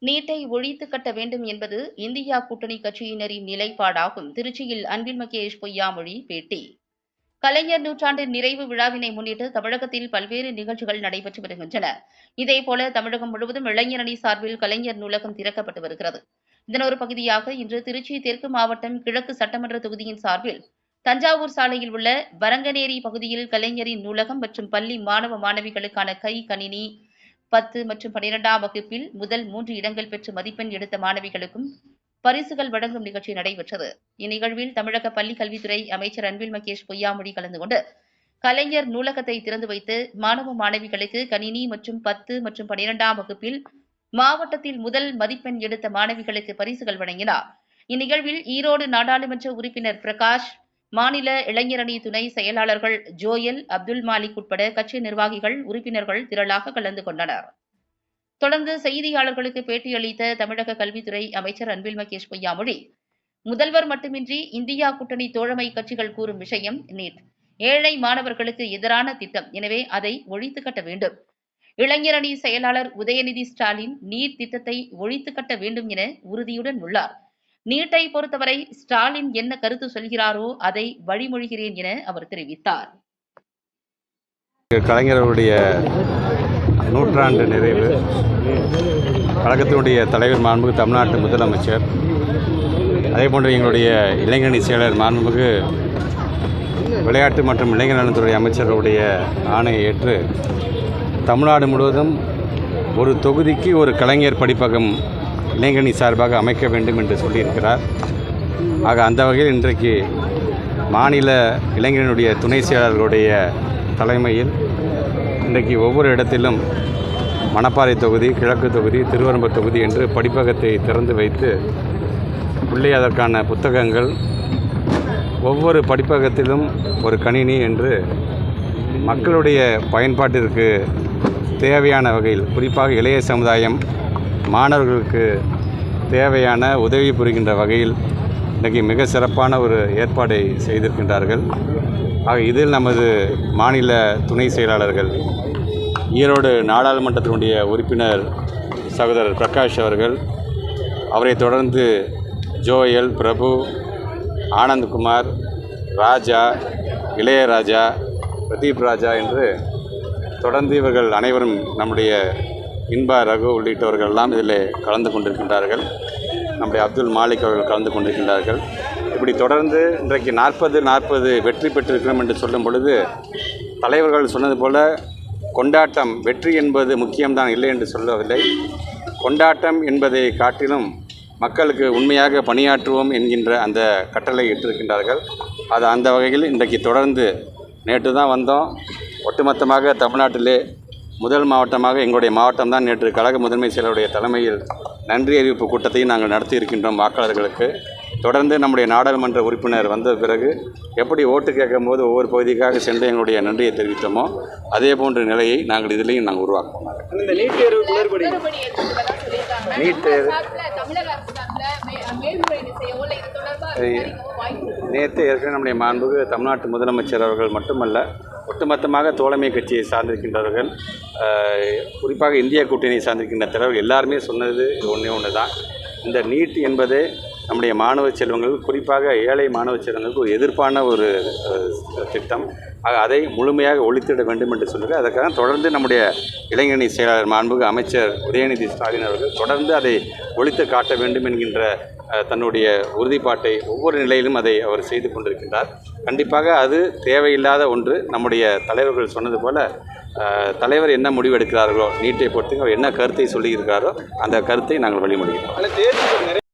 நீட்டை ஒழித்து கட்ட வேண்டும் என்பது இந்தியா கூட்டணி கட்சியினரின் நிலைப்பாடாகும். திருச்சியில் அன்பில் மகேஷ் பொய்யாமொழி பேட்டி. கலைஞர் நூற்றாண்டு நிறைவு விழாவினை முன்னிட்டு தமிழகத்தில் பல்வேறு நிகழ்ச்சிகள் நடைபெற்று வருகின்றன. இதேபோல தமிழகம் முழுவதும் இளைஞரணி சார்பில் கலைஞர் நூலகம் திறக்கப்பட்டு வருகிறது. இதன் ஒரு பகுதியாக இன்று திருச்சி தெற்கு மாவட்டம் கிழக்கு சட்டமன்ற தொகுதியின் சார்பில் தஞ்சாவூர் சாலையில் உள்ள வரங்கநேரி பகுதியில் கலைஞரின் நூலகம் மற்றும் பள்ளி மாணவ மாணவிகளுக்கான கணினி 10 மற்றும் 12ஆம் வகுப்பில் முதல் 3 இடங்கள் பெற்று மதிப்பெண் எடுத்த மாணவிகளுக்கும் பரிசுகள் வழங்கும் நிகழ்ச்சி நடைபெற்றது. இந்நிகழ்வில் தமிழக பள்ளிக் கல்வித்துறை அமைச்சர் அன்பில் மகேஷ் பொய்யாமொழி கலந்து கொண்டு கலைஞர் நூலகத்தை திறந்து வைத்து மாணவ மாணவிகளுக்கு கணினி மற்றும் 10 மற்றும் 12ஆம் வகுப்பில் மாவட்டத்தில் முதல் மதிப்பெண் எடுத்த மாணவிகளுக்கு பரிசுகள் வழங்கினார். இந்நிகழ்வில் ஈரோடு நாடாளுமன்ற உறுப்பினர் பிரகாஷ், மாநில இளைஞரணி துணை செயலாளர்கள் ஜோயல், அப்துல் மாலிக் உட்பட கட்சி நிர்வாகிகள், உறுப்பினர்கள் திரளாக கலந்து கொண்டனர். தொடர்ந்து செய்தியாளர்களுக்கு பேட்டியளித்த தமிழக கல்வித்துறை அமைச்சர் அன்பில் மகேஷ் பொய்யாமொழி, முதல்வர் மட்டுமின்றி இந்தியா கூட்டணி தோழமை கட்சிகள் கூறும் விஷயம் நீட் ஏழை மாணவர்களுக்கு எதிரான திட்டம். எனவே அதை ஒழித்து கட்ட வேண்டும். இளைஞரணி செயலாளர் உதயநிதி ஸ்டாலின் நீட் திட்டத்தை ஒழித்து கட்ட வேண்டும் என உறுதியுடன் உள்ளார். நீட்டை பொறுத்தவரை ஸ்டாலின் என்ன கருத்து சொல்கிறாரோ அதை வழிமொழிகிறேன் என அவர் தெரிவித்தார். கலைஞருடைய நூற்றாண்டு நிறைவு, கழகத்தினுடைய தலைவர் மாண்புமிகு தமிழ்நாட்டு முதலமைச்சர், அதேபோன்று எங்களுடைய இளைஞரணி செயலர் மாண்புமிகு விளையாட்டு மற்றும் இளைஞர் நலத்துறை அமைச்சருடைய ஆணையை ஏற்று தமிழ்நாடு முழுவதும் ஒரு தொகுதிக்கு ஒரு கலைஞர் படிப்பகம் இளைஞரணி சார்பாக அமைக்க வேண்டும் என்று சொல்லியிருக்கிறார். ஆக அந்த வகையில் இன்றைக்கு மாநில இளைஞரனுடைய துணை செயலாளர்களுடைய தலைமையில் இன்றைக்கு ஒவ்வொரு இடத்திலும் மணப்பாறை தொகுதி, கிழக்கு தொகுதி, திருவரம்பூர் தொகுதி என்று படிப்பகத்தை திறந்து வைத்து உள்ளே அதற்கான புத்தகங்கள், ஒவ்வொரு படிப்பகத்திலும் ஒரு கணினி என்று மக்களுடைய பயன்பாட்டிற்கு தேவையான வகையில், குறிப்பாக இளைய சமுதாயம் மாணவர்களுக்கு தேவையான உதவி புரிகின்ற வகையில் இன்றைக்கி மிக சிறப்பான ஒரு ஏற்பாடை செய்திருக்கின்றார்கள். ஆக இதில் நமது மாநில துணை செயலாளர்கள், ஈரோடு நாடாளுமன்றத்தினுடைய உறுப்பினர் சகோதரர் பிரகாஷ் அவர்கள், அவரை தொடர்ந்து ஜோயல், பிரபு, ஆனந்த்குமார், ராஜா, இளையராஜா, பிரதீப் ராஜா என்று தொடர்ந்து இவர்கள் அனைவரும் நம்முடைய இன்பா, ரகு உள்ளிட்டவர்கள் எல்லாம் இதில் கலந்து கொண்டிருக்கின்றார்கள். நம்முடைய அப்துல் மாலிக் அவர்கள் கலந்து கொண்டிருக்கின்றார்கள். இப்படி தொடர்ந்து இன்றைக்கு 40 வெற்றி பெற்றிருக்கிறோம் என்று சொல்லும் பொழுது, தலைவர்கள் சொன்னது போல கொண்டாட்டம், வெற்றி என்பது முக்கியம்தான், இல்லை என்று சொல்லவில்லை. கொண்டாட்டம் என்பதை காட்டிலும் மக்களுக்கு உண்மையாக பணியாற்றுவோம் என்கின்ற அந்த கட்டளை இட்டிருக்கின்றார்கள். அது அந்த வகையில் இன்றைக்கு தொடர்ந்து, நேற்று தான் வந்தோம், ஒட்டுமொத்தமாக தமிழ்நாட்டிலே முதல் மாவட்டமாக எங்களுடைய மாவட்டம் தான் நேற்று கழக முதன்மை செயலருடைய தலைமையில் நன்றி அறிவிப்பு கூட்டத்தையும் நாங்கள் நடத்தி இருக்கின்றோம் வாக்காளர்களுக்கு. தொடர்ந்து நம்முடைய நாடாளுமன்ற உறுப்பினர் வந்த பிறகு எப்படி ஓட்டு கேட்கும்போது ஒவ்வொரு பகுதிக்காக சென்று எங்களுடைய நன்றியை தெரிவித்தோமோ அதே போன்ற நிலையை நாங்கள் இதிலையும் நாங்கள் உருவாக்குவோம். நேற்று ஏற்கனவே நம்முடைய மாண்புமிகு தமிழ்நாட்டு முதலமைச்சர் அவர்கள் மட்டுமல்ல, ஒட்டுமொத்தமாக தோழமை கட்சியை சார்ந்திருக்கின்றவர்கள், குறிப்பாக இந்திய கூட்டணியை சார்ந்திருக்கின்ற தலைவர்கள் எல்லாருமே சொன்னது ஒன்று தான். இந்த நீட் என்பது நம்முடைய மாணவ செல்வங்கள், குறிப்பாக ஏழை மாணவ செல்வங்களுக்கு ஒரு எதிர்ப்பான ஒரு திட்டம். அதை முழுமையாக ஒழித்திட வேண்டும் என்று சொல்லுங்கள். அதற்காக தொடர்ந்து நம்முடைய இளைஞரணி செயலாளர் மாண்புமிகு அமைச்சர் உதயநிதி ஸ்டாலின் அவர்கள் தொடர்ந்து அதை ஒழித்து காட்ட வேண்டும் என்கின்ற தன்னுடைய உறுதிப்பாட்டை ஒவ்வொரு நிலையிலும் அதை அவர் செய்து கொண்டிருக்கின்றார். கண்டிப்பாக அது தேவையில்லாத ஒன்று. நம்முடைய தலைவர்கள் சொன்னது போல, தலைவர் என்ன முடிவெடுக்கிறார்களோ நீட்டை பொறுத்து அவர் என்ன கருத்தை சொல்லியிருக்கிறாரோ அந்த கருத்தை நாங்கள் வழிமொழிகிறோம்.